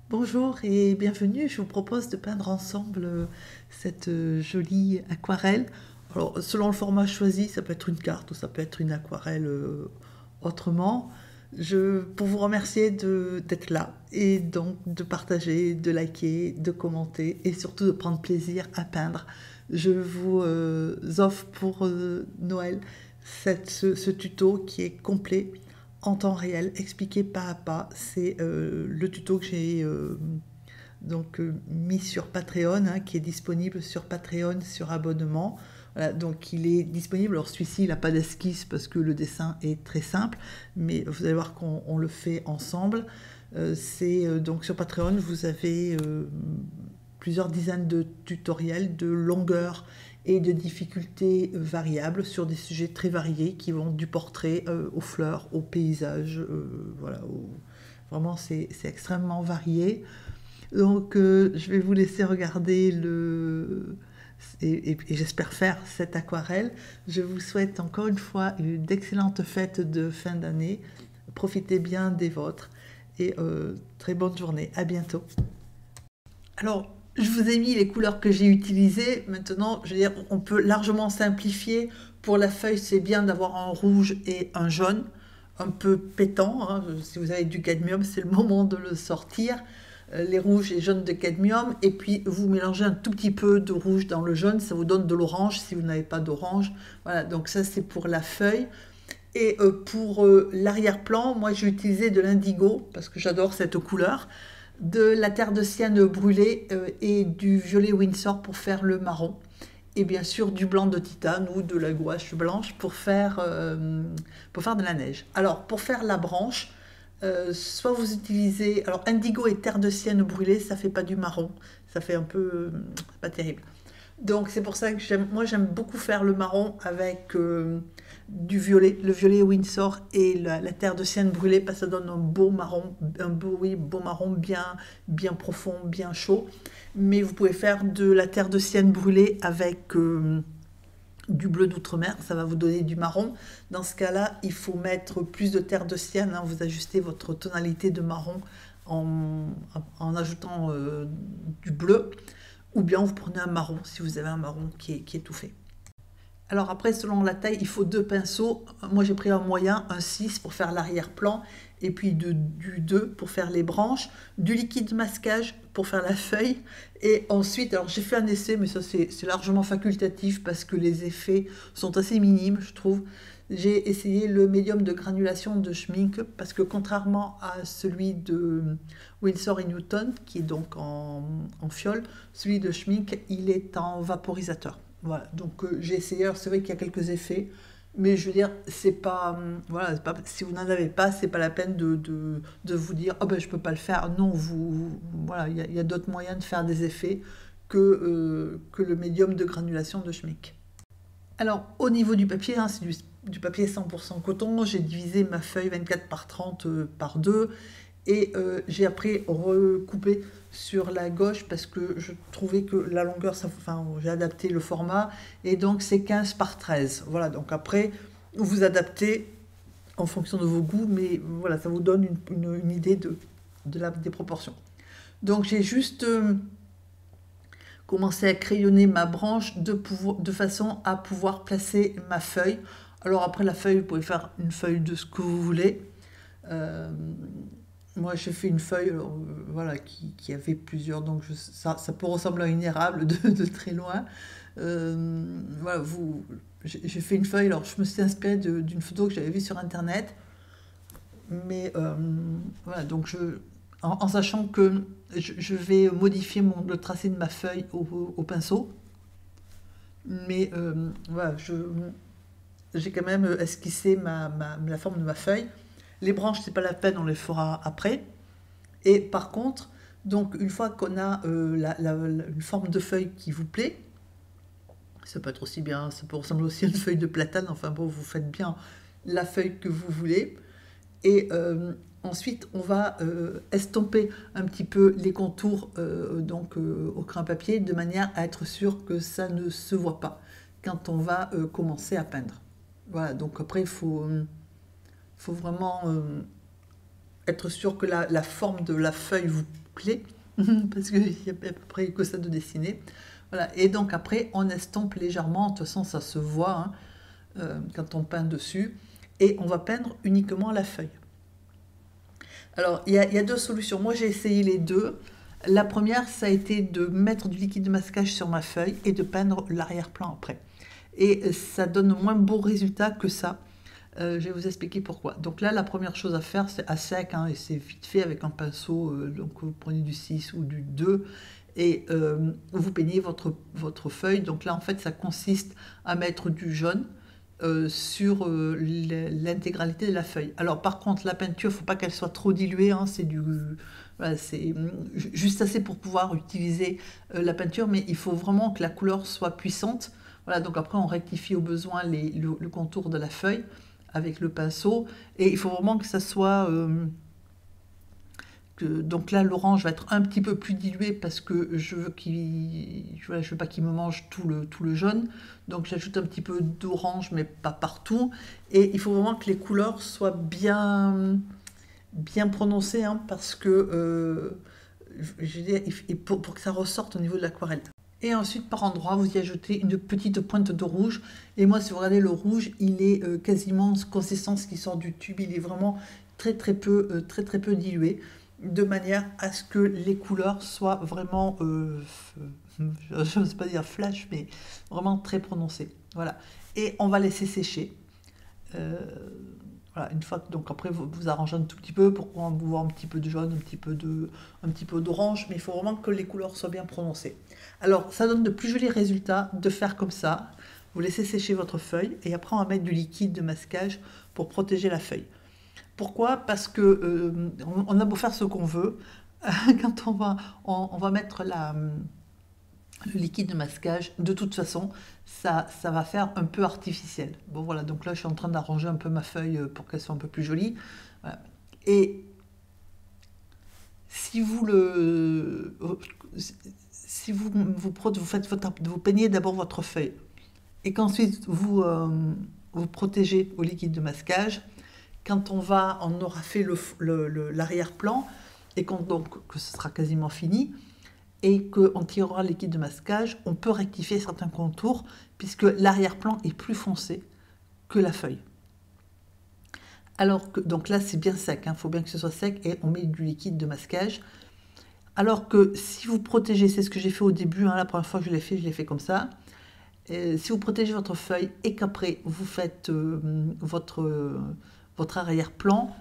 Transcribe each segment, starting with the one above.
Bonjour et bienvenue. Je vous propose de peindre ensemble cette jolie aquarelle. Alors, selon le format choisi, ça peut être une carte ou ça peut être une aquarelle autrement. Pour vous remercier d'être là et donc de partager, de liker, de commenter et surtout de prendre plaisir à peindre. Je vous offre pour Noël ce tuto qui est complet en temps réel, expliqué pas à pas. C'est le tuto que j'ai mis sur Patreon, hein, qui est disponible sur Patreon sur abonnement. Voilà, donc il est disponible. Alors celui-ci, il n'a pas d'esquisse parce que le dessin est très simple, mais vous allez voir qu'on le fait ensemble. Donc sur Patreon, vous avez plusieurs dizaines de tutoriels de longueur et de difficultés variables sur des sujets très variés qui vont du portrait aux fleurs, aux paysages, voilà, vraiment c'est extrêmement varié. Donc je vais vous laisser regarder et j'espère faire cette aquarelle. Je vous souhaite encore une fois une excellente fête de fin d'année. Profitez bien des vôtres et très bonne journée. À bientôt. Alors, je vous ai mis les couleurs que j'ai utilisées. Maintenant, je veux dire, on peut largement simplifier. Pour la feuille, c'est bien d'avoir un rouge et un jaune, un peu pétant, hein. Si vous avez du cadmium, c'est le moment de le sortir. Les rouges et jaunes de cadmium. Et puis, vous mélangez un tout petit peu de rouge dans le jaune. Ça vous donne de l'orange si vous n'avez pas d'orange. Voilà, donc ça, c'est pour la feuille. Et pour l'arrière-plan, moi, j'ai utilisé de l'indigo parce que j'adore cette couleur, de la terre de sienne brûlée et du violet Winsor pour faire le marron, et bien sûr du blanc de titane ou de la gouache blanche pour faire de la neige. Alors pour faire la branche, soit vous utilisez, alors indigo et terre de sienne brûlée, ça fait pas du marron, ça fait un peu pas terrible. Donc c'est pour ça que j'aime beaucoup faire le marron avec du violet, le violet Winsor et la terre de sienne brûlée, parce que ça donne un beau marron, beau marron bien profond, bien chaud. Mais vous pouvez faire de la terre de sienne brûlée avec du bleu d'outre-mer, ça va vous donner du marron. Dans ce cas-là, il faut mettre plus de terre de sienne, hein, vous ajustez votre tonalité de marron en ajoutant du bleu. Ou bien vous prenez un marron, si vous avez un marron qui est tout fait. Alors après, selon la taille, il faut deux pinceaux. Moi, j'ai pris un moyen, un 6 pour faire l'arrière-plan, et puis du 2 pour faire les branches, du liquide masquage pour faire la feuille, et ensuite, alors j'ai fait un essai, mais ça c'est largement facultatif parce que les effets sont assez minimes, je trouve. J'ai essayé le médium de granulation de Schmincke parce que contrairement à celui de Winsor et Newton, qui est donc en fiole, celui de Schmincke, il est en vaporisateur. Voilà, donc j'ai essayé, alors c'est vrai qu'il y a quelques effets, mais je veux dire, c'est pas, voilà, si vous n'en avez pas, c'est pas la peine de vous dire, oh ben je peux pas le faire. Non, voilà, il y a d'autres moyens de faire des effets que le médium de granulation de Schmincke. Alors, au niveau du papier, hein, c'est du papier 100% coton. J'ai divisé ma feuille 24 par 30 par 2 et j'ai après recoupé sur la gauche parce que je trouvais que la longueur, j'ai adapté le format et donc c'est 15 par 13. Voilà, donc après, vous adaptez en fonction de vos goûts, mais voilà, ça vous donne une idée des proportions. Donc j'ai juste commencer à crayonner ma branche de façon à pouvoir placer ma feuille. Alors après la feuille, vous pouvez faire une feuille de ce que vous voulez. Moi j'ai fait une feuille voilà, qui avait plusieurs, donc ça peut ressembler à une érable de très loin. Voilà, j'ai fait une feuille, alors je me suis inspirée d'une photo que j'avais vue sur internet. Mais voilà, donc en sachant que je vais modifier le tracé de ma feuille au pinceau, mais voilà, j'ai quand même esquissé la forme de ma feuille. Les branches, c'est pas la peine, on les fera après. Et par contre, donc une fois qu'on a une forme de feuille qui vous plaît, ça peut être aussi bien, ça peut ressembler aussi à une feuille de platane, enfin bon, vous faites bien la feuille que vous voulez. Et ensuite, on va estomper un petit peu les contours au crayon papier de manière à être sûr que ça ne se voit pas quand on va commencer à peindre. Voilà, donc après, il faut vraiment être sûr que la forme de la feuille vous clé, parce qu'il n'y a à peu près que ça de dessiner. Voilà, et donc après, on estompe légèrement, de toute façon ça se voit hein, quand on peint dessus, et on va peindre uniquement la feuille. Alors, il y a deux solutions. Moi, j'ai essayé les deux. La première, ça a été de mettre du liquide de masquage sur ma feuille et de peindre l'arrière-plan après. Et ça donne moins beau résultat que ça. Je vais vous expliquer pourquoi. Donc là, la première chose à faire, c'est à sec, hein, et c'est vite fait avec un pinceau. Donc vous prenez du 6 ou du 2 et vous peignez votre feuille. Donc là, en fait, ça consiste à mettre du jaune sur l'intégralité de la feuille. Alors par contre, la peinture, il ne faut pas qu'elle soit trop diluée, hein, c'est voilà, juste assez pour pouvoir utiliser la peinture, mais il faut vraiment que la couleur soit puissante. Voilà, donc après on rectifie au besoin le contour de la feuille avec le pinceau, et il faut vraiment que ça soit... donc là, l'orange va être un petit peu plus dilué parce que je veux voilà, je veux pas qu'il me mange tout le jaune. Donc j'ajoute un petit peu d'orange, mais pas partout. Et il faut vraiment que les couleurs soient bien prononcées, hein, parce que je veux dire, pour que ça ressorte au niveau de l'aquarelle. Et ensuite, par endroit, vous y ajoutez une petite pointe de rouge. Et moi, si vous regardez le rouge, il est quasiment consistance qui sort du tube. Il est vraiment très peu dilué, de manière à ce que les couleurs soient vraiment, je n'ose pas dire flash, mais vraiment très prononcées. Voilà. Et on va laisser sécher. Voilà, une fois que, donc après vous arrangez un tout petit peu pour qu'on voit un petit peu de jaune, un petit peu d'orange, mais il faut vraiment que les couleurs soient bien prononcées. Alors ça donne de plus jolis résultats de faire comme ça. Vous laissez sécher votre feuille et après on va mettre du liquide de masquage pour protéger la feuille. Pourquoi? Parce que on a beau faire ce qu'on veut, quand on va mettre le liquide de masquage, de toute façon, ça va faire un peu artificiel. Bon voilà, donc là je suis en train d'arranger un peu ma feuille pour qu'elle soit un peu plus jolie. Voilà. Et si vous vous peignez d'abord votre feuille et qu'ensuite vous protégez au liquide de masquage, quand on aura fait l'arrière-plan et donc que ce sera quasiment fini, et qu'on tirera le liquide de masquage, on peut rectifier certains contours puisque l'arrière-plan est plus foncé que la feuille. Alors que, donc là c'est bien sec, il faut bien que ce soit sec et on met du liquide de masquage. Alors que si vous protégez, c'est ce que j'ai fait au début, hein, la première fois que je l'ai fait comme ça. Si vous protégez votre feuille et qu'après vous faites votre arrière-plan,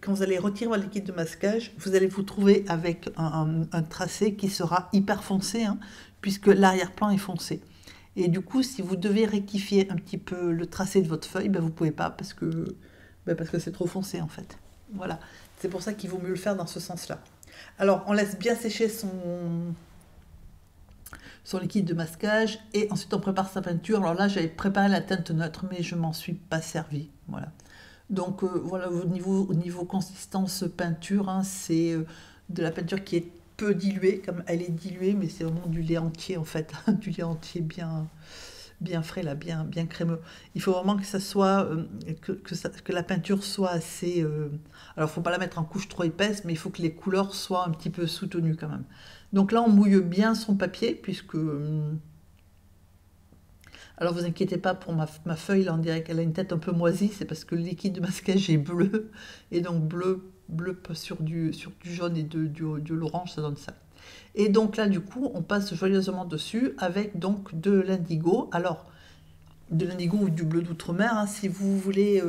quand vous allez retirer votre liquide de masquage, vous allez vous trouver avec un tracé qui sera hyper foncé, hein, puisque l'arrière-plan est foncé. Et du coup, si vous devez rectifier un petit peu le tracé de votre feuille, ben vous ne pouvez pas parce que c'est trop foncé en fait. Voilà, c'est pour ça qu'il vaut mieux le faire dans ce sens-là. Alors, on laisse bien sécher son liquide de masquage et ensuite on prépare sa peinture. Alors là, j'avais préparé la teinte neutre, mais je m'en suis pas servi. Voilà. Donc voilà, au niveau consistance peinture, hein, c'est de la peinture qui est peu diluée, comme elle est diluée, mais c'est vraiment du lait entier en fait, du lait entier bien frais, là, bien crémeux. Il faut vraiment que ça soit, que la peinture soit assez... alors il ne faut pas la mettre en couche trop épaisse, mais il faut que les couleurs soient un petit peu soutenues quand même. Donc là, on mouille bien son papier, puisque... alors vous inquiétez pas pour ma feuille, là on dirait qu'elle a une tête un peu moisie, c'est parce que le liquide de masquage est bleu, et donc bleu sur du jaune et de l'orange, ça donne ça. Et donc là du coup on passe joyeusement dessus avec donc de l'indigo. Alors de l'indigo ou du bleu d'outre-mer, hein, si vous voulez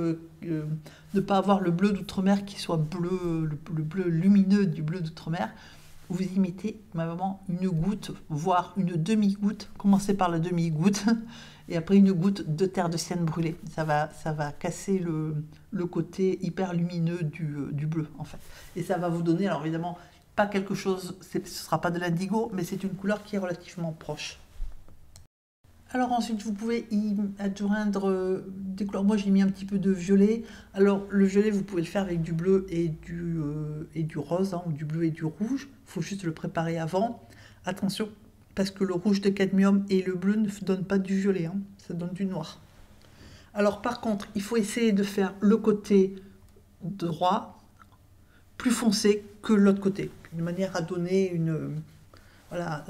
ne pas avoir le bleu d'outre-mer qui soit bleu, le bleu lumineux du bleu d'outre-mer, vous y mettez vraiment une goutte, voire une demi-goutte. Commencez par la demi-goutte et après une goutte de terre de sienne brûlée. Ça va casser le côté hyper lumineux du bleu en fait. Et ça va vous donner, alors évidemment, pas quelque chose, ce ne sera pas de l'indigo, mais c'est une couleur qui est relativement proche. Alors ensuite, vous pouvez y adjoindre des couleurs. Moi, j'ai mis un petit peu de violet. Alors, le violet, vous pouvez le faire avec du bleu et du rose, hein, ou du bleu et du rouge. Il faut juste le préparer avant. Attention, parce que le rouge de cadmium et le bleu ne donnent pas du violet, hein, ça donne du noir. Alors, par contre, il faut essayer de faire le côté droit plus foncé que l'autre côté, de manière à donner une... Voilà,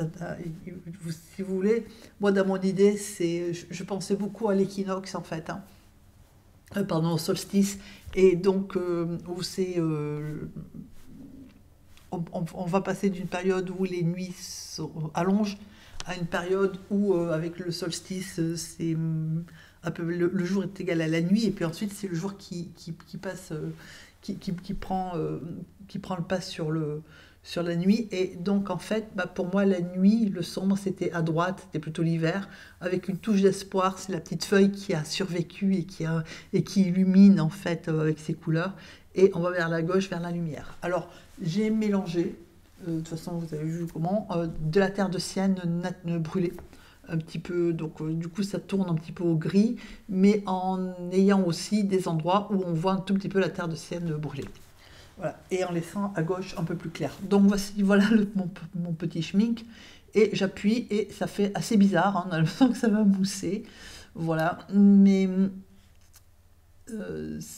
si vous voulez, moi dans mon idée, je pensais beaucoup à l'équinoxe en fait, hein. Pardon, au solstice, et donc où c'est... on va passer d'une période où les nuits allongent à une période où, avec le solstice, c'est un peu, le jour est égal à la nuit, et puis ensuite c'est le jour qui passe, qui prend le pas sur la nuit. Et donc en fait, bah, pour moi, la nuit, le sombre, c'était à droite, c'était plutôt l'hiver, avec une touche d'espoir, c'est la petite feuille qui a survécu et qui illumine en fait avec ses couleurs. Et on va vers la gauche, vers la lumière. Alors, j'ai mélangé, de toute façon vous avez vu comment, de la terre de sienne brûlée, un petit peu, donc du coup ça tourne un petit peu au gris, mais en ayant aussi des endroits où on voit un tout petit peu la terre de sienne brûlée. Voilà, et en laissant à gauche un peu plus clair. Donc voici, voilà mon petit schmink, et j'appuie, et ça fait assez bizarre, hein, on a l'impression que ça va mousser, voilà, mais...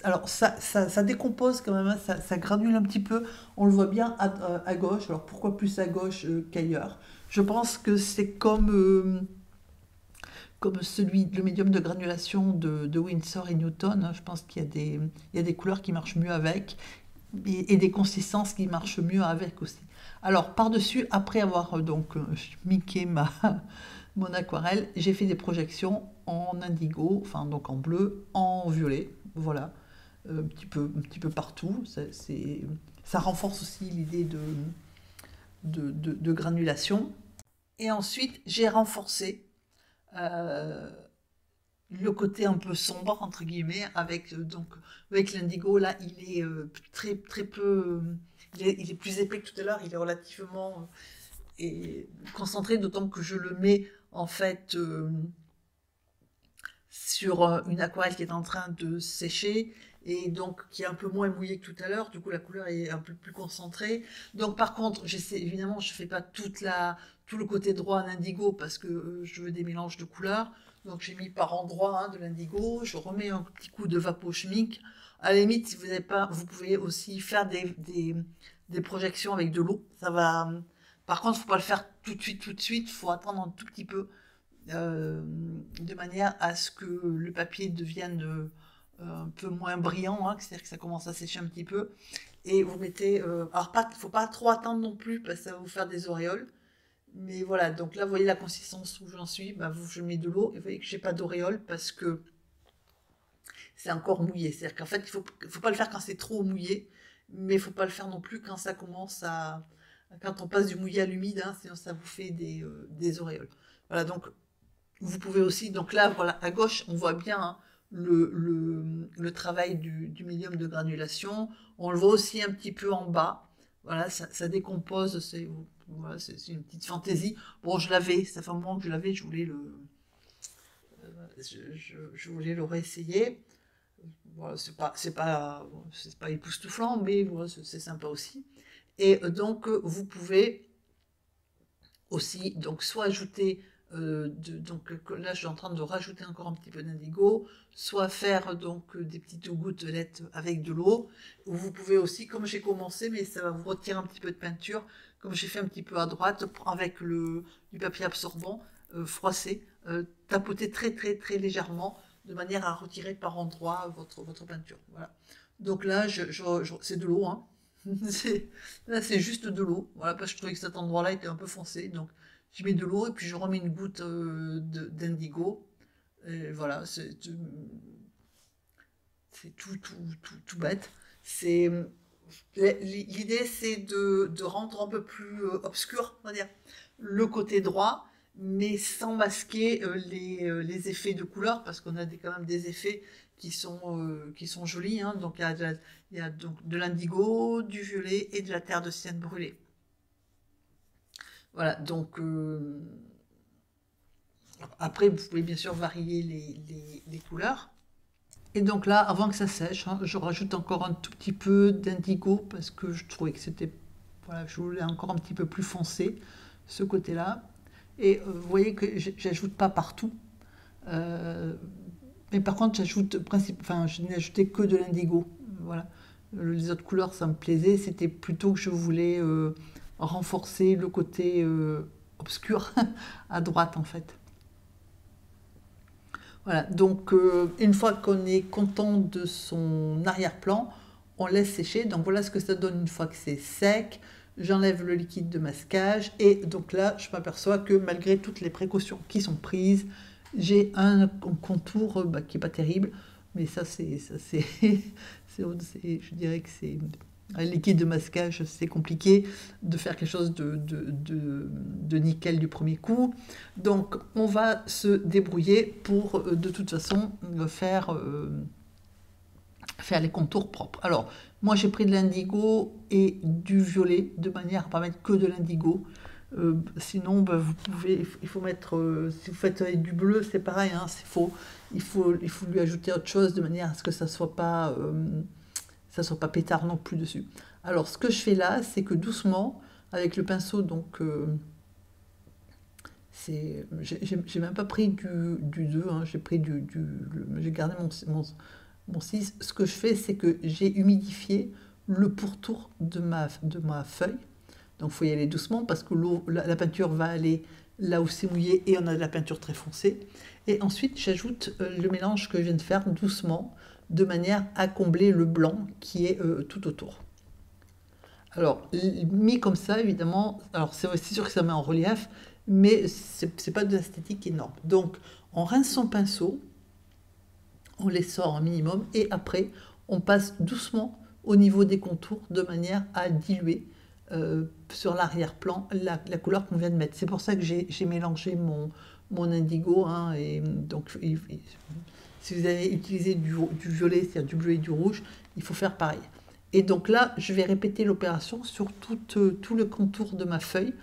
alors ça décompose quand même, hein, ça granule un petit peu, on le voit bien à gauche. Alors pourquoi plus à gauche qu'ailleurs? Je pense que c'est comme le médium de granulation de Winsor et Newton, hein. Je pense qu'il y a des couleurs qui marchent mieux avec, et des consistances qui marchent mieux avec aussi. Alors par-dessus, après avoir donc schminké mon aquarelle, j'ai fait des projections en indigo, enfin donc en bleu, en violet, voilà, un petit peu partout. Ça renforce aussi l'idée de granulation. Et ensuite, j'ai renforcé euh, le côté un peu sombre, entre guillemets, avec l'indigo. Là, il est très peu... il est plus épais que tout à l'heure, il est relativement concentré, d'autant que je le mets en fait sur une aquarelle qui est en train de sécher, et donc qui est un peu moins mouillée que tout à l'heure. Du coup la couleur est un peu plus concentrée. Donc par contre, évidemment je ne fais pas tout le côté droit en indigo, parce que je veux des mélanges de couleurs. Donc j'ai mis par endroit, hein, de l'indigo, je remets un petit coup de Vapo Schmink. À la limite, si vous n'avez pas, vous pouvez aussi faire des projections avec de l'eau. Ça va. Par contre, il ne faut pas le faire tout de suite, il faut attendre un tout petit peu, de manière à ce que le papier devienne un peu moins brillant, hein, c'est-à-dire que ça commence à sécher un petit peu. Et vous mettez... alors, il ne faut pas trop attendre non plus, parce que ça va vous faire des auréoles. Mais voilà, donc là, vous voyez la consistance où j'en suis. Bah, je mets de l'eau, et vous voyez que j'ai pas d'auréoles, parce que c'est encore mouillé. C'est-à-dire qu'en fait, faut pas le faire quand c'est trop mouillé, mais il faut pas le faire non plus quand ça commence à... Quand on passe du mouillé à l'humide, hein, sinon ça vous fait des auréoles. Voilà, donc vous pouvez aussi, donc là, voilà, à gauche, on voit bien, hein, le travail du médium de granulation. On le voit aussi un petit peu en bas. Voilà, ça décompose, voilà, c'est une petite fantaisie. Bon, je l'avais, ça fait un moment que je l'avais, je voulais je voulais le réessayer. Voilà, c'est pas époustouflant, mais voilà, c'est sympa aussi. Et donc, vous pouvez aussi, donc, soit ajouter, donc là je suis en train de rajouter encore un petit peu d'indigo, soit faire donc des petites gouttelettes avec de l'eau, ou vous pouvez aussi, comme j'ai commencé, mais ça va vous retirer un petit peu de peinture, comme j'ai fait un petit peu à droite, avec du papier absorbant, froissé, tapoter très légèrement, de manière à retirer par endroit votre peinture. Voilà. Donc là, c'est de l'eau, hein. Là, c'est juste de l'eau, voilà, parce que je trouvais que cet endroit-là était un peu foncé, donc je mets de l'eau, et puis je remets une goutte d'indigo, et voilà, c'est tout bête. L'idée, c'est de rendre un peu plus obscur, on va dire, le côté droit, mais sans masquer les effets de couleur, parce qu'on a quand même des effets qui sont jolis, hein. Donc il y a donc de l'indigo, du violet et de la terre de sienne brûlée. Voilà, donc après vous pouvez bien sûr varier les couleurs. Et donc là, avant que ça sèche, hein, je rajoute encore un tout petit peu d'indigo, parce que je trouvais que c'était... Voilà, je voulais encore un petit peu plus foncé, ce côté-là. Et vous voyez que j'ajoute pas partout. Mais par contre, je n'ai ajouté que de l'indigo. Voilà. Les autres couleurs, ça me plaisait. C'était plutôt que je voulais renforcer le côté obscur à droite, en fait. Voilà, donc une fois qu'on est content de son arrière-plan, on laisse sécher. Donc voilà ce que ça donne une fois que c'est sec. J'enlève le liquide de masquage et donc là, je m'aperçois que malgré toutes les précautions qui sont prises, j'ai un contour qui n'est pas terrible, mais ça c'est, je dirais que c'est un liquide de masquage, c'est compliqué de faire quelque chose de nickel du premier coup. Donc on va se débrouiller pour de toute façon faire les contours propres. Alors, moi j'ai pris de l'indigo et du violet, de manière à ne pas mettre que de l'indigo. Sinon, vous pouvez, il faut mettre, si vous faites avec du bleu, c'est pareil, hein, c'est faux. Il faut lui ajouter autre chose de manière à ce que ça soit pas pétard non plus dessus. Alors, ce que je fais là, c'est que doucement, avec le pinceau, donc j'ai même pas pris du 2, hein, j'ai pris j'ai gardé mon 6. Ce que je fais, c'est que j'ai humidifié le pourtour de ma feuille. Donc il faut y aller doucement parce que la peinture va aller là où c'est mouillé et on a de la peinture très foncée. Et ensuite, j'ajoute le mélange que je viens de faire doucement, de manière à combler le blanc qui est tout autour. Alors, mis comme ça, évidemment, alors c'est sûr que ça met en relief, mais c'est pas de l'esthétique énorme. Donc, on rince son pinceau, on les sort un minimum, et après, on passe doucement au niveau des contours, de manière à diluer sur l'arrière-plan la couleur qu'on vient de mettre. C'est pour ça que j'ai mélangé mon indigo, hein, et donc si vous avez utilisé du violet, c'est-à-dire du bleu et du rouge, il faut faire pareil. Et donc là, je vais répéter l'opération sur tout le contour de ma feuille,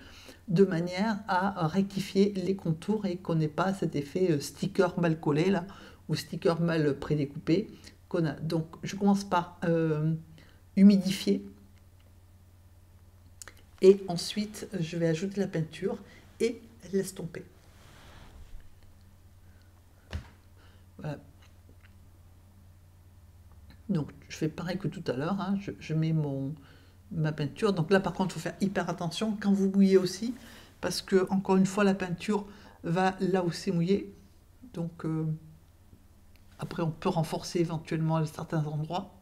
de manière à rectifier les contours et qu'on n'ait pas cet effet sticker mal collé là, ou sticker mal prédécoupé qu'on a. Donc je commence par humidifier et ensuite je vais ajouter la peinture et l'estomper. Voilà. Donc je fais pareil que tout à l'heure, hein, je mets ma peinture. Donc là par contre il faut faire hyper attention quand vous mouillez aussi, parce que encore une fois la peinture va là où c'est mouillé. Donc après on peut renforcer éventuellement à certains endroits.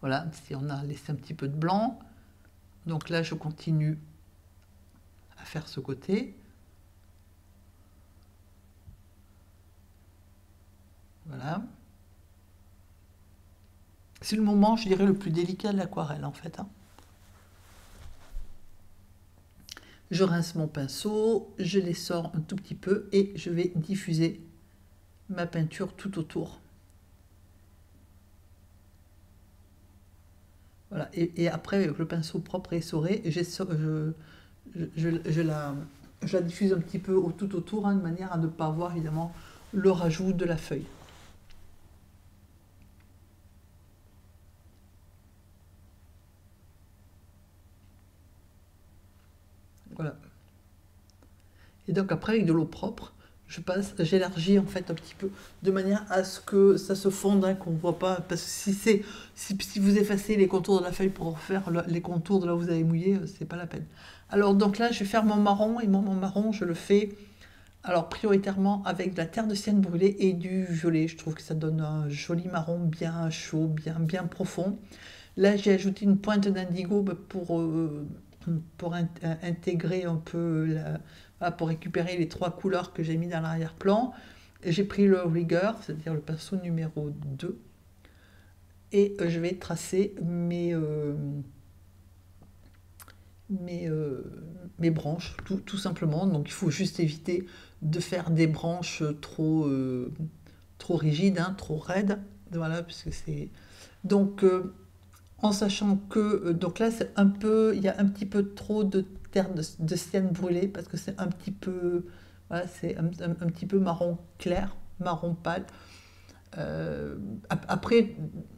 Voilà, si on a laissé un petit peu de blanc. Donc là je continue à faire ce côté. Voilà. C'est le moment, je dirais, le plus délicat de l'aquarelle, en fait. Hein. Je rince mon pinceau, je les sors un tout petit peu et je vais diffuser ma peinture tout autour. Voilà. Et après, avec le pinceau propre et essoré, je la diffuse un petit peu tout autour, hein, de manière à ne pas avoir, évidemment, le rajout de la feuille. Voilà. Et donc après, avec de l'eau propre, j'élargis en fait un petit peu, de manière à ce que ça se fonde, hein, qu'on ne voit pas. Parce que si vous effacez les contours de la feuille pour faire les contours de là où vous avez mouillé, c'est pas la peine. Alors donc là, je vais faire mon marron, et mon marron, je le fais alors prioritairement avec de la terre de sienne brûlée et du violet. Je trouve que ça donne un joli marron bien chaud, bien profond. Là, j'ai ajouté une pointe d'indigo pour intégrer un peu, pour récupérer les 3 couleurs que j'ai mis dans l'arrière-plan. J'ai pris le Rigger, c'est-à-dire le pinceau numéro 2, et je vais tracer mes branches, tout simplement. Donc il faut juste éviter de faire des branches trop rigides, hein, trop raides. Voilà, puisque c'est... Donc... en sachant que donc là c'est un peu, il y a un petit peu trop de terre de sienne brûlée parce que c'est un petit peu, voilà, c'est un petit peu marron clair, marron pâle. Après,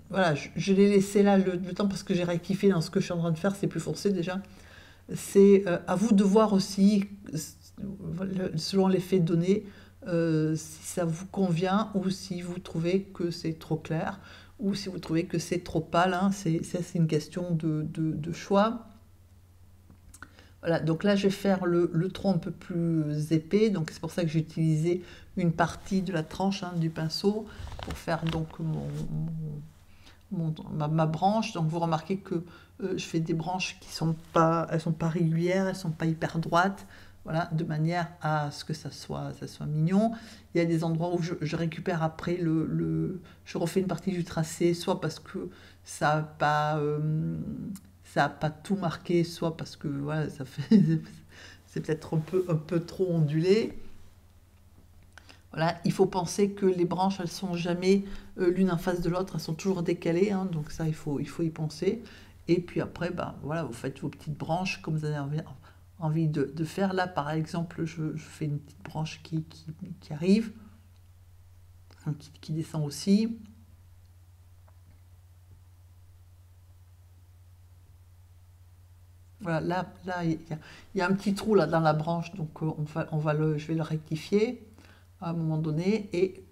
voilà, je l'ai laissé là le temps parce que j'ai rectifié dans ce que je suis en train de faire, c'est plus foncé déjà. C'est à vous de voir aussi, selon l'effet donné, si ça vous convient ou si vous trouvez que c'est trop clair. ou si vous trouvez que c'est trop pâle, hein, c'est une question de choix. Voilà, donc là je vais faire le tronc un peu plus épais, donc c'est pour ça que j'ai utilisé une partie de la tranche, hein, du pinceau pour faire donc ma branche. Donc vous remarquez que je fais des branches qui elles sont pas régulières, elles sont pas hyper droites, voilà, de manière à ce que ça soit mignon. Il y a des endroits où je récupère après je refais une partie du tracé, soit parce que ça n'a pas, ça a pas tout marqué, soit parce que voilà, ça fait c'est peut-être un peu trop ondulé. Voilà, il faut penser que les branches, elles sont jamais l'une en face de l'autre, elles sont toujours décalées, hein, donc ça, il faut y penser. Et puis après, ben, voilà, vous faites vos petites branches comme vous avez envie de faire. Là, par exemple, je fais une petite branche qui arrive, hein, qui descend aussi. Voilà, là il y a un petit trou là, dans la branche, donc je vais le rectifier à un moment donné. Et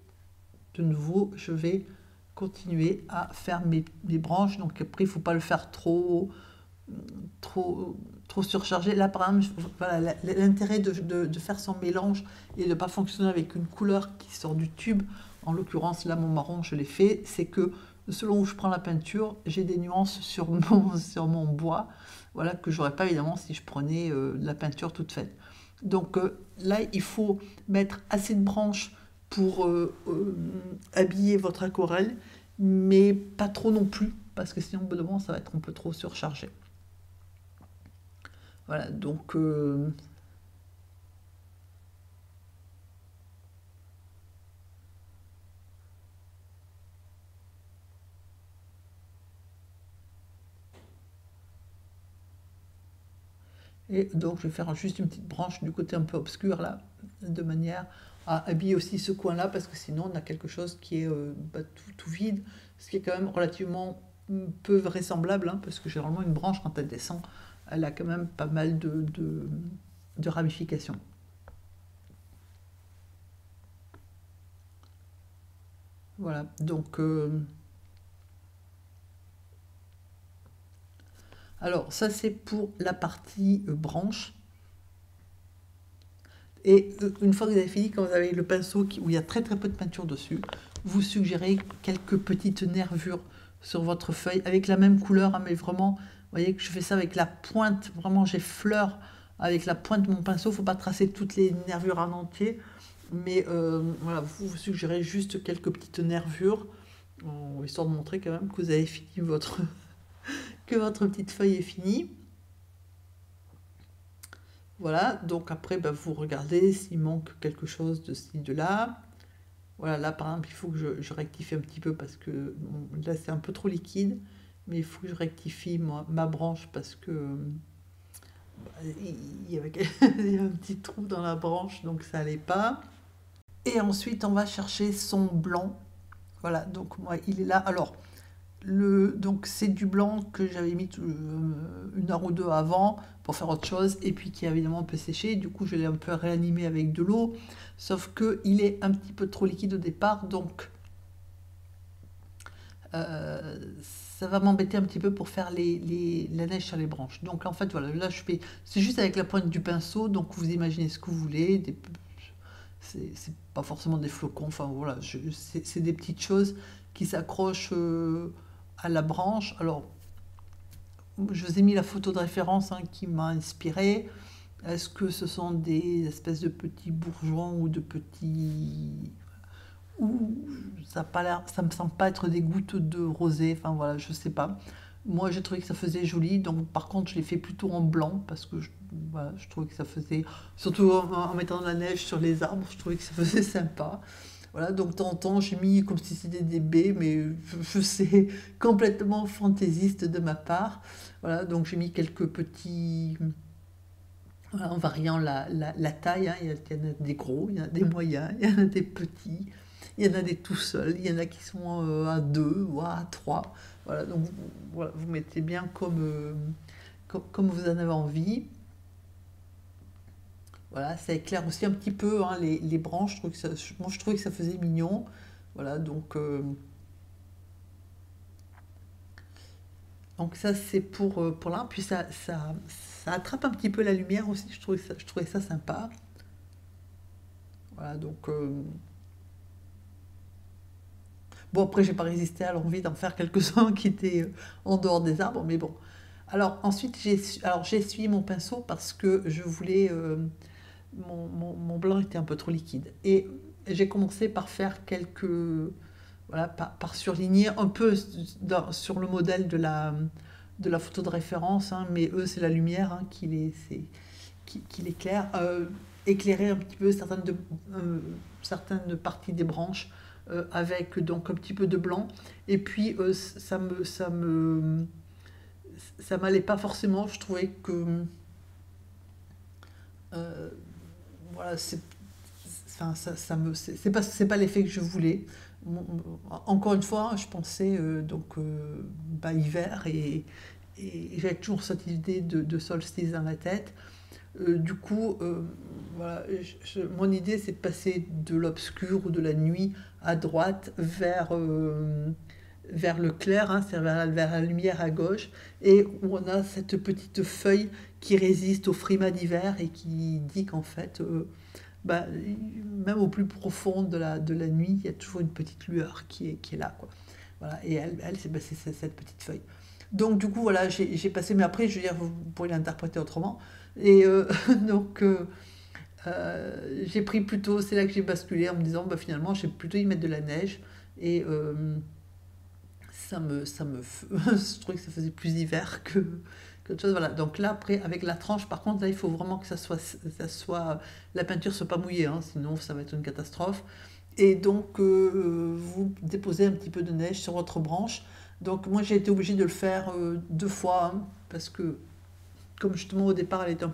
de nouveau, je vais continuer à faire mes branches. Donc après, il ne faut pas le faire trop surchargé. Là, par exemple, voilà, l'intérêt de faire son mélange et de ne pas fonctionner avec une couleur qui sort du tube, en l'occurrence, là, mon marron, je l'ai fait, c'est que selon où je prends la peinture, j'ai des nuances sur sur mon bois, voilà, que j'aurais pas évidemment si je prenais de la peinture toute faite. Donc là, il faut mettre assez de branches pour habiller votre aquarelle, mais pas trop non plus, parce que sinon, au bout d'un moment, ça va être un peu trop surchargé. Voilà, donc et donc je vais faire juste une petite branche du côté un peu obscur là, de manière à habiller aussi ce coin-là, parce que sinon on a quelque chose qui est tout vide, ce qui est quand même relativement peu vraisemblable, hein, parce que généralement une branche quand elle descend, elle a quand même pas mal de ramifications. Voilà, donc alors ça c'est pour la partie branche. Et une fois que vous avez fini, quand vous avez le pinceau où il y a très très peu de peinture dessus, vous suggérez quelques petites nervures sur votre feuille avec la même couleur, hein, mais vraiment, vous voyez que je fais ça avec la pointe, vraiment j'effleure avec la pointe de mon pinceau, il ne faut pas tracer toutes les nervures en entier, mais voilà, vous suggérez juste quelques petites nervures, histoire de montrer quand même que vous avez fini que votre petite feuille est finie. Voilà, donc après, bah, vous regardez s'il manque quelque chose de ci, de là. Voilà, là par exemple, il faut que je rectifie un petit peu parce que bon, là c'est un peu trop liquide, mais il faut que je rectifie ma branche parce que il y avait il y a un petit trou dans la branche, donc ça allait pas. Et ensuite, on va chercher son blanc. Voilà, donc moi, il est là. Alors, donc c'est du blanc que j'avais mis une heure ou deux avant pour faire autre chose et puis qui a évidemment un peu séché. Du coup, je l'ai un peu réanimé avec de l'eau, sauf que il est un petit peu trop liquide au départ, donc euh, ça va m'embêter un petit peu pour faire la neige sur les branches. Donc en fait, voilà, là je fais, c'est juste avec la pointe du pinceau, donc vous imaginez ce que vous voulez. C'est pas forcément des flocons, enfin voilà, c'est des petites choses qui s'accrochent à la branche. Alors, je vous ai mis la photo de référence, hein, qui m'a inspiré. Est-ce que ce sont des espèces de petits bourgeons ou de petits... Ou ça a pas l'air, ça me semble pas être des gouttes de rosée, enfin voilà, je sais pas. Moi, j'ai trouvé que ça faisait joli, donc par contre, je l'ai fait plutôt en blanc parce que voilà, je trouvais que ça faisait, surtout en mettant de la neige sur les arbres, je trouvais que ça faisait sympa. Voilà, donc de temps en temps, j'ai mis comme si c'était des baies, mais je sais, complètement fantaisiste de ma part. Voilà, donc j'ai mis quelques petits, voilà, en variant la taille, hein. Il y en a des gros, il y en a des moyens, il y en a des petits, il y en a des tout seuls, il y en a qui sont à deux ou à trois. Voilà, donc voilà, vous mettez bien comme vous en avez envie. Voilà, ça éclaire aussi un petit peu, hein, les branches. Moi, je trouvais que ça faisait mignon. Voilà, donc Donc ça c'est pour là. Puis ça attrape un petit peu la lumière aussi, je trouvais ça sympa. Voilà, donc bon, après j'ai pas résisté à l'envie d'en faire quelques-uns qui étaient en dehors des arbres, mais bon. Alors ensuite j'ai essuyé mon pinceau parce que je voulais mon blanc était un peu trop liquide. Et j'ai commencé par faire quelques, voilà, par surligner un peu sur le modèle de la photo de référence, hein, mais eux, c'est la lumière hein, qui l'éclaire. Éclairer un petit peu certaines parties des branches avec donc un petit peu de blanc. Et puis, ça m'allait pas forcément. Je trouvais que euh, voilà, enfin, c'est pas l'effet que je voulais. Encore une fois, je pensais bah, hiver et j'avais toujours cette idée de solstice dans la tête. Du coup, voilà, mon idée c'est de passer de l'obscur ou de la nuit à droite vers le clair, hein, c'est vers la lumière à gauche, et où on a cette petite feuille qui résiste au frimas d'hiver et qui dit qu'en fait, bah, même au plus profond de la nuit, il y a toujours une petite lueur qui est là, quoi. Voilà, et c'est bah, c'est cette petite feuille. Donc du coup, voilà, j'ai passé, mais après, je veux dire, vous pourrez l'interpréter autrement. Et donc, j'ai pris plutôt, c'est là que j'ai basculé en me disant, bah, finalement, j'ai plutôt y mettre de la neige. Et je trouvais que ça faisait plus hiver que autre chose. Voilà. Donc là, après, avec la tranche, par contre, là, il faut vraiment que la peinture soit pas mouillée, hein, sinon ça va être une catastrophe. Et donc, vous déposez un petit peu de neige sur votre branche. Donc moi, j'ai été obligée de le faire deux fois, hein, parce que comme justement au départ, elle était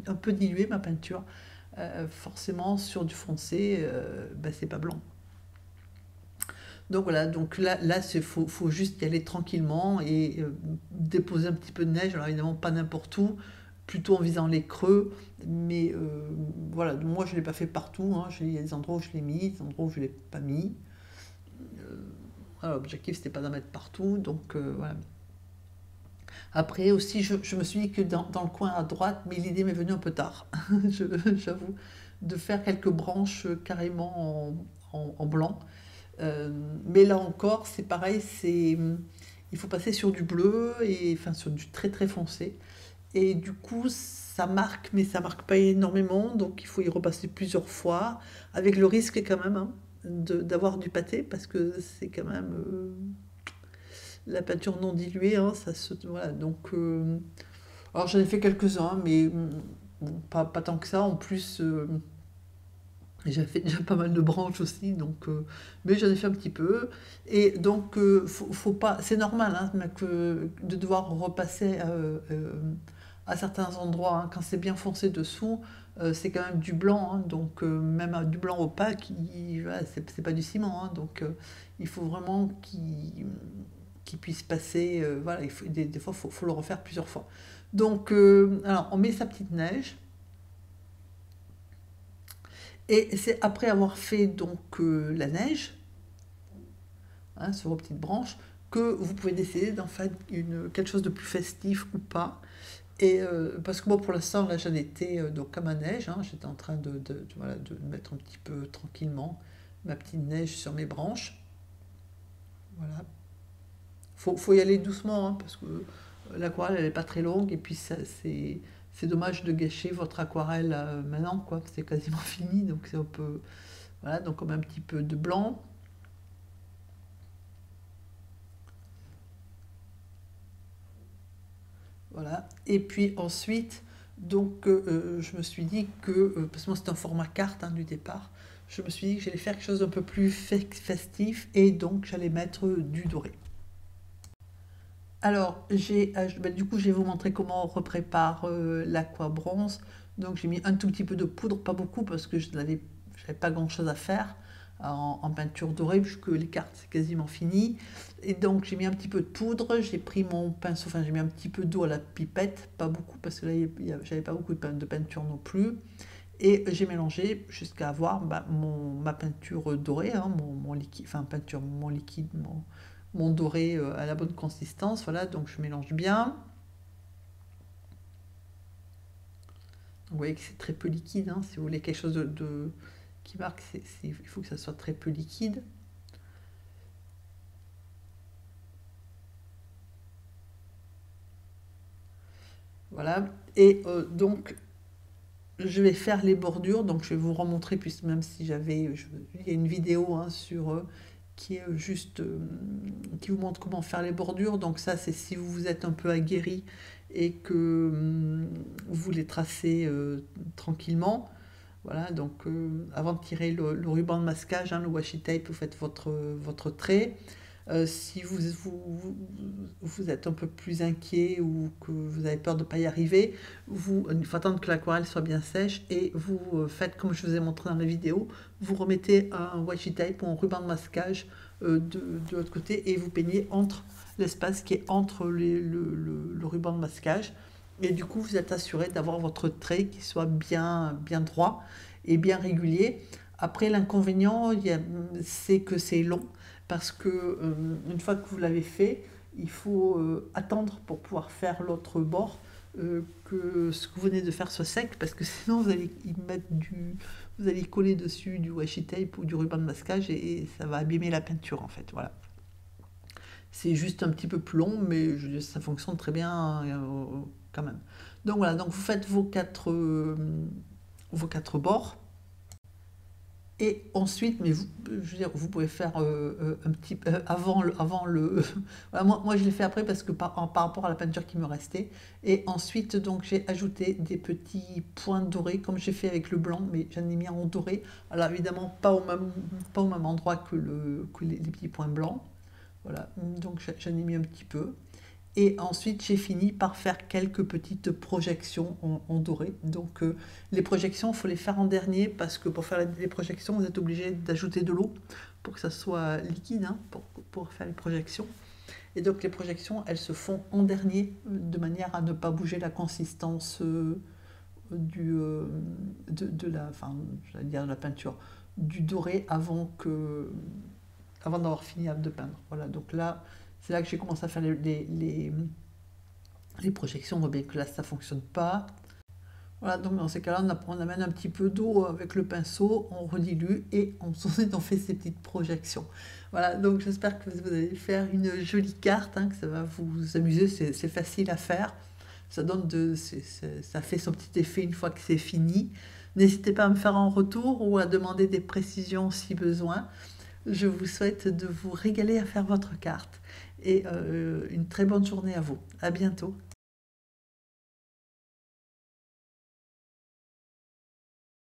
un peu diluée ma peinture. Forcément, sur du foncé, bah, c'est pas blanc. Donc voilà, donc là faut juste y aller tranquillement et déposer un petit peu de neige. Alors évidemment, pas n'importe où, plutôt en visant les creux. Mais voilà, moi je ne l'ai pas fait partout, hein. Il y a des endroits où je l'ai mis, des endroits où je ne l'ai pas mis. Voilà, l'objectif c'était pas d'en mettre partout, donc voilà. Après aussi, je me suis dit que dans le coin à droite, mais l'idée m'est venue un peu tard, j'avoue, de faire quelques branches carrément en blanc. Mais là encore, c'est pareil, il faut passer sur du bleu, et, enfin sur du très très foncé. Et du coup, ça marque, mais ça marque pas énormément, donc il faut y repasser plusieurs fois, avec le risque quand même hein, d'avoir du pâté, parce que c'est quand même la peinture non diluée, hein, voilà, donc... alors j'en ai fait quelques-uns, mais bon, pas tant que ça. En plus, j'ai fait déjà pas mal de branches aussi, donc, mais j'en ai fait un petit peu. Et donc, faut pas, c'est normal hein, de devoir repasser à certains endroits, hein. Quand c'est bien foncé dessous, c'est quand même du blanc, hein, donc même du blanc opaque, voilà, c'est pas du ciment, hein, donc il faut vraiment qu'il puisse passer. Voilà, des fois, faut le refaire plusieurs fois. Donc, alors, on met sa petite neige. Et c'est après avoir fait donc la neige hein, sur vos petites branches que vous pouvez décider d'en faire quelque chose de plus festif ou pas. Et parce que moi pour l'instant là j'en étais donc comme à neige, hein, j'étais en train voilà, de mettre un petit peu tranquillement ma petite neige sur mes branches. Voilà. Faut y aller doucement hein, parce que l'aquarelle elle est pas très longue et puis c'est dommage de gâcher votre aquarelle maintenant quoi, c'est quasiment fini donc c'est un peu voilà donc on met un petit peu de blanc. Voilà. Et puis ensuite, donc, je me suis dit que, parce que moi c'était un format carte hein, du départ, je me suis dit que j'allais faire quelque chose d'un peu plus festif et donc j'allais mettre du doré. Alors, bah, du coup, je vais vous montrer comment on reprépare l'aqua bronze. Donc, j'ai mis un tout petit peu de poudre, pas beaucoup parce que j'avais pas grand-chose à faire en peinture dorée puisque les cartes c'est quasiment fini. Et donc, j'ai mis un petit peu de poudre, j'ai pris mon pinceau, enfin, j'ai mis un petit peu d'eau à la pipette, pas beaucoup parce que là, j'avais pas beaucoup de peinture non plus. Et j'ai mélangé jusqu'à avoir bah, ma peinture dorée, hein, mon liquide, enfin, peinture, mon liquide, mon doré à la bonne consistance. Voilà, donc je mélange bien. Vous voyez que c'est très peu liquide, hein. Si vous voulez quelque chose qui marque, il faut que ça soit très peu liquide. Voilà, et donc je vais faire les bordures, donc je vais vous remontrer, puisque même si il y a une vidéo hein, qui est juste, qui vous montre comment faire les bordures, donc ça c'est si vous êtes un peu aguerri et que vous les tracez tranquillement. Voilà, donc avant de tirer le ruban de masquage, hein, le washi tape, vous faites votre trait. Si vous êtes un peu plus inquiet ou que vous avez peur de ne pas y arriver, il faut attendre que l'aquarelle soit bien sèche et vous faites comme je vous ai montré dans la vidéo, vous remettez un washi tape ou un ruban de masquage de l'autre côté et vous peignez entre l'espace qui est entre le ruban de masquage. Et du coup, vous êtes assuré d'avoir votre trait qui soit bien droit et bien régulier. Après, l'inconvénient, c'est que c'est long parce que une fois que vous l'avez fait, il faut attendre pour pouvoir faire l'autre bord, que ce que vous venez de faire soit sec, parce que sinon vous allez vous allez coller dessus du washi tape ou du ruban de masquage et ça va abîmer la peinture en fait. Voilà. C'est juste un petit peu plus long, mais je veux dire, ça fonctionne très bien quand même. Donc voilà, donc vous faites vos quatre bords. Et ensuite, mais je veux dire, vous pouvez faire un petit avant le voilà, moi je l'ai fait après parce que par rapport à la peinture qui me restait. Et ensuite, donc j'ai ajouté des petits points dorés comme j'ai fait avec le blanc, mais j'en ai mis en doré. Alors évidemment pas au même endroit que les petits points blancs. Voilà, donc j'en ai mis un petit peu. Et ensuite, j'ai fini par faire quelques petites projections en doré. Donc, les projections, il faut les faire en dernier parce que pour faire les projections, vous êtes obligé d'ajouter de l'eau pour que ça soit liquide, hein, pour faire les projections. Et donc, les projections, elles se font en dernier de manière à ne pas bouger la consistance enfin, j'allais dire de la peinture, du doré avant d'avoir fini de peindre. Voilà, donc là, c'est là que j'ai commencé à faire les projections. On voit bien que là, ça ne fonctionne pas. Voilà, donc dans ces cas-là, on amène un petit peu d'eau avec le pinceau, on redilue et ensuite on fait ces petites projections. Voilà, donc j'espère que vous allez faire une jolie carte, hein, que ça va vous amuser, c'est facile à faire. Ça fait son petit effet une fois que c'est fini. N'hésitez pas à me faire un retour ou à demander des précisions si besoin. Je vous souhaite de vous régaler à faire votre carte et une très bonne journée à vous. À bientôt.